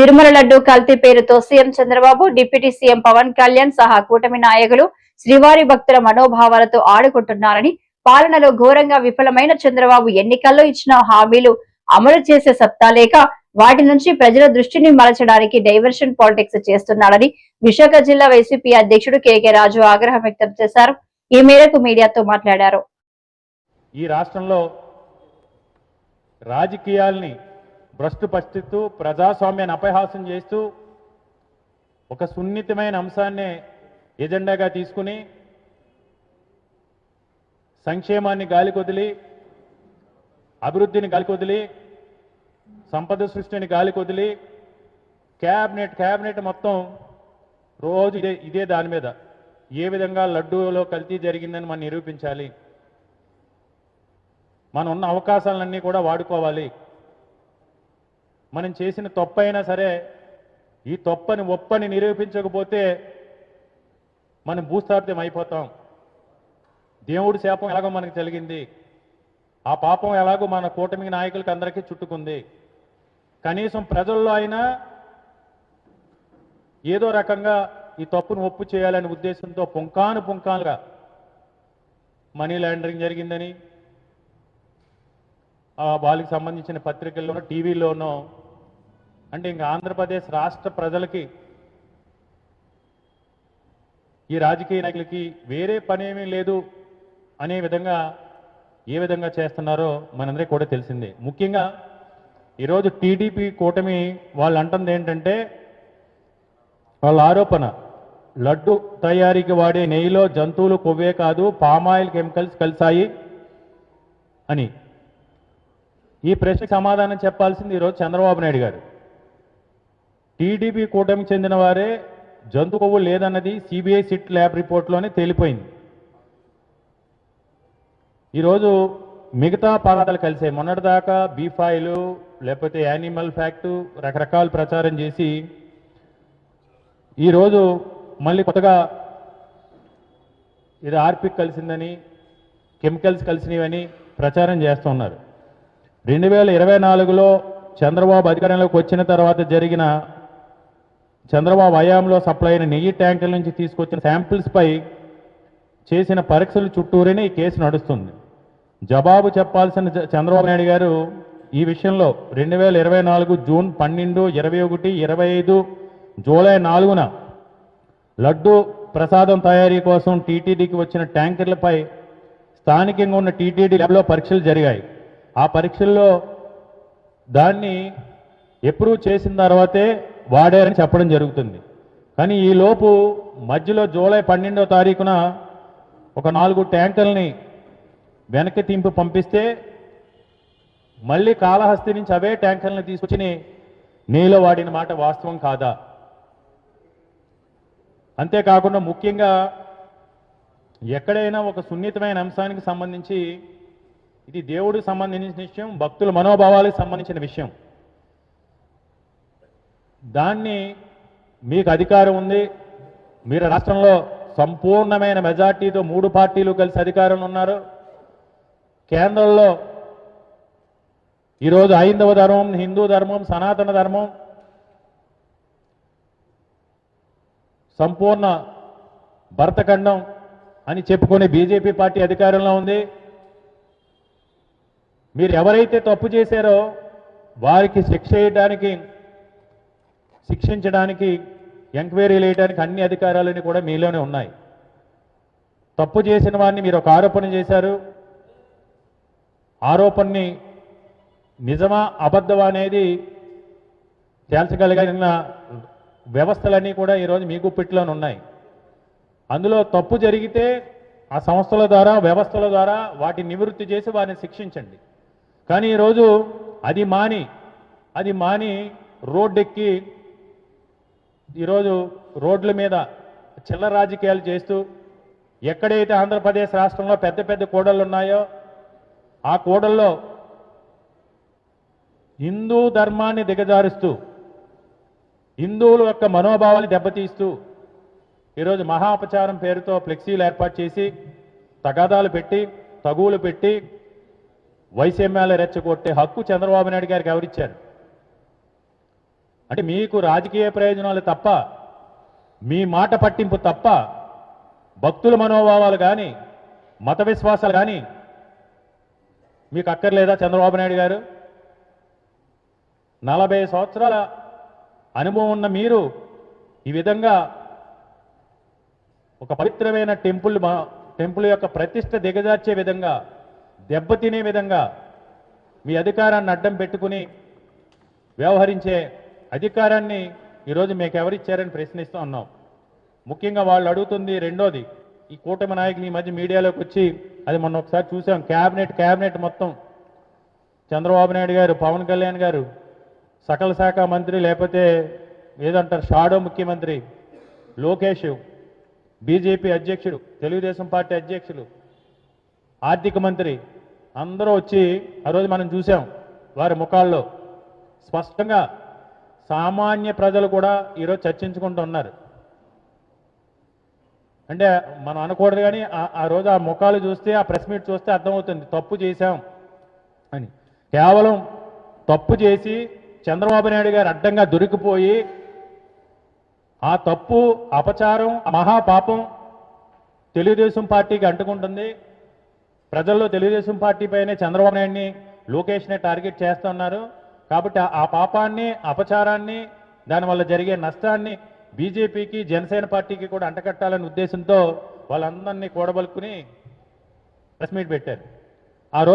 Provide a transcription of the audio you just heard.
తిరుమల లడ్డు కల్తీ పేరుతో CM Chandrababu, deputy CM Pawan Kalyan సహా కూటమి నాయకులు శ్రీవారి భక్తుల మనోభావాలతో ఆడుకుంటున్నారని, పాలనలో ఘోరంగా విఫలమైన చంద్రబాబు ఎన్నికల్లో ఇచ్చిన హామీలు అమలు చేసే సత్తా లేక వాటి నుంచి ప్రజల దృష్టిని మలచడానికి డైవర్షన్ పాలిటిక్స్ చేస్తున్నాడని విశాఖ జిల్లా వైసీపీ అధ్యక్షుడు కేకే రాజు ఆగ్రహం వ్యక్తం చేశారు. ఈ మేరకు మీడియాతో మాట్లాడారు. ఈ రాష్ట్రంలో రాజకీయాల్ని భ్రష్టు పట్టిస్తూ ప్రజాస్వామ్యాన్ని అపహాస్యం చేస్తూ ఒక సున్నితమైన అంశాన్ని ఎజెండాగా తీసుకుని సంక్షేమాన్ని గాలికొదిలి, అభివృద్ధిని గాలికొదిలి, సంపద సృష్టిని గాలికొదిలి క్యాబినెట్ మొత్తం రోజు ఇదే దాని మీద ఏ విధంగా లడ్డూలో కల్తీ జరిగిందని మనం నిరూపించాలి, మనం ఉన్న అవకాశాలన్నీ కూడా వాడుకోవాలి, మనం చేసిన తప్పైనా సరే ఈ తప్పని ఒప్పని నిరూపించకపోతే మనం భూస్థాపితం అయిపోతాం, దేవుడి శాపం ఎలాగో మనకు జరిగింది, ఆ పాపం ఎలాగో మన కూటమి నాయకులకి అందరికీ చుట్టుకుంది, కనీసం ప్రజల్లో అయినా ఏదో రకంగా ఈ తప్పును ఒప్పు చేయాలనే ఉద్దేశంతో పుంకానుగా మనీ లాండరింగ్ జరిగిందని వాళ్ళకి సంబంధించిన పత్రికల్లోనూ టీవీలోనూ, అంటే ఇంకా ఆంధ్రప్రదేశ్ రాష్ట్ర ప్రజలకి ఈ రాజకీయ నాయకులకి వేరే పనేమీ లేదు అనే విధంగా ఏ విధంగా చేస్తున్నారో మనందరికీ కూడా తెలిసిందే. ముఖ్యంగా ఈరోజు టీడీపీ కూటమి వాళ్ళు అంటుంది ఏంటంటే, వాళ్ళ ఆరోపణ లడ్డు తయారీకి వాడే నెయ్యిలో జంతువులు కొవ్వే కాదు పామాయిల్ కెమికల్స్ కలిసాయి అని. ఈ ప్రశ్నకు సమాధానం చెప్పాల్సింది ఈరోజు చంద్రబాబు నాయుడు గారు. టీడీపీ కూటమికి చెందిన వారే జంతు కొవ్వు లేదన్నది సిబిఐ సిట్ ల్యాబ్ రిపోర్ట్లోనే తేలిపోయింది. ఈరోజు మిగతా పదార్థాలు కలిసాయి. మొన్నటిదాకా బీఫ్ ఆయిల్ లేకపోతే యానిమల్ ఫ్యాక్టు రకరకాల ప్రచారం చేసి ఈరోజు మళ్ళీ కొత్తగా ఇది ఆర్పిక్ కలిసిందని, కెమికల్స్ కలిసినవని ప్రచారం చేస్తున్నారు. 2024లో చంద్రబాబు అధికారంలోకి వచ్చిన తర్వాత జరిగిన చంద్రబాబు హయాంలో సప్లై అయిన నెయ్యి ట్యాంకుల నుంచి తీసుకొచ్చిన శాంపిల్స్పై చేసిన పరీక్షల చుట్టూరేనే ఈ కేసు నడుస్తుంది. జవాబు చెప్పాల్సిన చంద్రబాబు నాయుడు గారు ఈ విషయంలో 2024 జూన్ 12, 21, 25, జూలై 4న లడ్డు ప్రసాదం తయారీ కోసం టీటీడీకి వచ్చిన ట్యాంకర్లపై స్థానికంగా ఉన్న టీటీడీ ల్యాబ్లో పరీక్షలు జరిగాయి. ఆ పరీక్షల్లో దాన్ని అప్రూవ్ చేసిన తర్వాతే వాడారని చెప్పడం జరుగుతుంది. కానీ ఈలోపు మధ్యలో జూలై 12వ తారీఖున ఒక 4 ట్యాంకర్లని వెనక్కి తింపి పంపిస్తే మళ్ళీ కాళహస్తి నుంచి అవే ట్యాంకర్లను తీసుకొచ్చి నీలో వాడిన మాట వాస్తవం కాదా? అంతేకాకుండా ముఖ్యంగా ఎక్కడైనా ఒక సున్నితమైన అంశానికి సంబంధించి, ఇది దేవుడికి సంబంధించిన విషయం, భక్తుల మనోభావాలకు సంబంధించిన విషయం, దాన్ని మీకు అధికారం ఉంది, మీరు రాష్ట్రంలో సంపూర్ణమైన మెజార్టీతో 3 పార్టీలు కలిసి అధికారంలో ఉన్నారు. కేంద్రంలో ఈరోజు హైందవ ధర్మం, హిందూ ధర్మం, సనాతన ధర్మం సంపూర్ణ భరతఖండం అని చెప్పుకునే బీజేపీ పార్టీ అధికారంలో ఉంది. మీరు ఎవరైతే తప్పు చేశారో వారికి శిక్షించడానికి ఎంక్వైరీ వేయడానికి అన్ని అధికారాలని కూడా మీలోనే ఉన్నాయి. తప్పు చేసిన వారిని మీరు ఒక ఆరోపణ చేశారు. ఆరోపణని నిజమా అబద్ధమా అనేది తేల్చగలిగిన వ్యవస్థలన్నీ కూడా ఈరోజు మీ గుప్పిట్లోనే ఉన్నాయి. అందులో తప్పు జరిగితే ఆ సంస్థల ద్వారా, వ్యవస్థల ద్వారా వాటి నివృత్తి చేసి వారిని శిక్షించండి. కానీ ఈరోజు అది మాని రోడ్డెక్కి ఈరోజు రోడ్ల మీద చిల్లర రాజకీయాలు చేస్తూ, ఎక్కడైతే ఆంధ్రప్రదేశ్ రాష్ట్రంలో పెద్ద పెద్ద కూడళ్ళు ఉన్నాయో ఆ కూడల్లో హిందూ ధర్మాన్ని దిగజారుస్తూ, హిందువుల యొక్క మనోభావాన్ని దెబ్బతీస్తూ ఈరోజు మహాపచారం పేరుతో ఫ్లెక్సీలు ఏర్పాటు చేసి తగాదాలు పెట్టి, తగువులు పెట్టి వైషమ్యాలు రెచ్చగొట్టే హక్కు చంద్రబాబు నాయుడు గారికి ఎవరిచ్చారు? అంటే మీకు రాజకీయ ప్రయోజనాలు తప్ప, మీ మాట పట్టింపు తప్ప, భక్తుల మనోభావాలు కానీ మత విశ్వాసాలు కానీ మీకు అక్కర్లేదా చంద్రబాబు నాయుడు గారు? 40 సంవత్సరాల అనుభవం ఉన్న మీరు ఈ విధంగా ఒక పవిత్రమైన టెంపుల్ యొక్క ప్రతిష్ట దిగజార్చే విధంగా, దెబ్బతినే విధంగా మీ అధికారాన్ని అడ్డం పెట్టుకుని వ్యవహరించే అధికారాన్ని ఈరోజు మీకు ఎవరిచ్చారని ప్రశ్నిస్తూ ఉన్నాం. ముఖ్యంగా వాళ్ళు అడుగుతుంది రెండోది, ఈ కూటమి నాయకులు ఈ మధ్య మీడియాలోకి వచ్చి, అది మొన్న ఒకసారి చూసాం, క్యాబినెట్ మొత్తం చంద్రబాబు నాయుడు గారు, పవన్ కళ్యాణ్ గారు, సకల శాఖ మంత్రి, లేకపోతే ఏదంటారు షాడో ముఖ్యమంత్రి లోకేష్, బీజేపీ అధ్యక్షుడు, తెలుగుదేశం పార్టీ అధ్యక్షులు, ఆర్థిక మంత్రి అందరూ వచ్చి ఆ రోజు మనం చూసాం వారి ముఖాల్లో స్పష్టంగా సామాన్య ప్రజలు కూడా ఈరోజు చర్చించుకుంటూ ఉన్నారు. అంటే మనం అనకూడదు కానీ ఆ రోజు ఆ ముఖాలు చూస్తే, ఆ ప్రెస్ మీట్ చూస్తే అర్థమవుతుంది తప్పు చేశాం అని. కేవలం తప్పు చేసి చంద్రబాబు నాయుడు గారు అడ్డంగా దొరికిపోయి ఆ తప్పు, అపచారం, మహాపాపం తెలుగుదేశం పార్టీకి అంటుకుంటుంది. ప్రజల్లో తెలుగుదేశం పార్టీ పైనే చంద్రబాబు నాయుడిని, లోకేష్ని టార్గెట్ చేస్తున్నారు. కాబట్టి ఆ పాపాన్ని, అపచారాన్ని, దానివల్ల జరిగే నష్టాన్ని బీజేపీకి, జనసేన పార్టీకి కూడా అంటకట్టాలనే ఉద్దేశంతో వాళ్ళందరినీ కూడబలుకుని ప్రెస్ మీట్ పెట్టారు. ఆ రోజు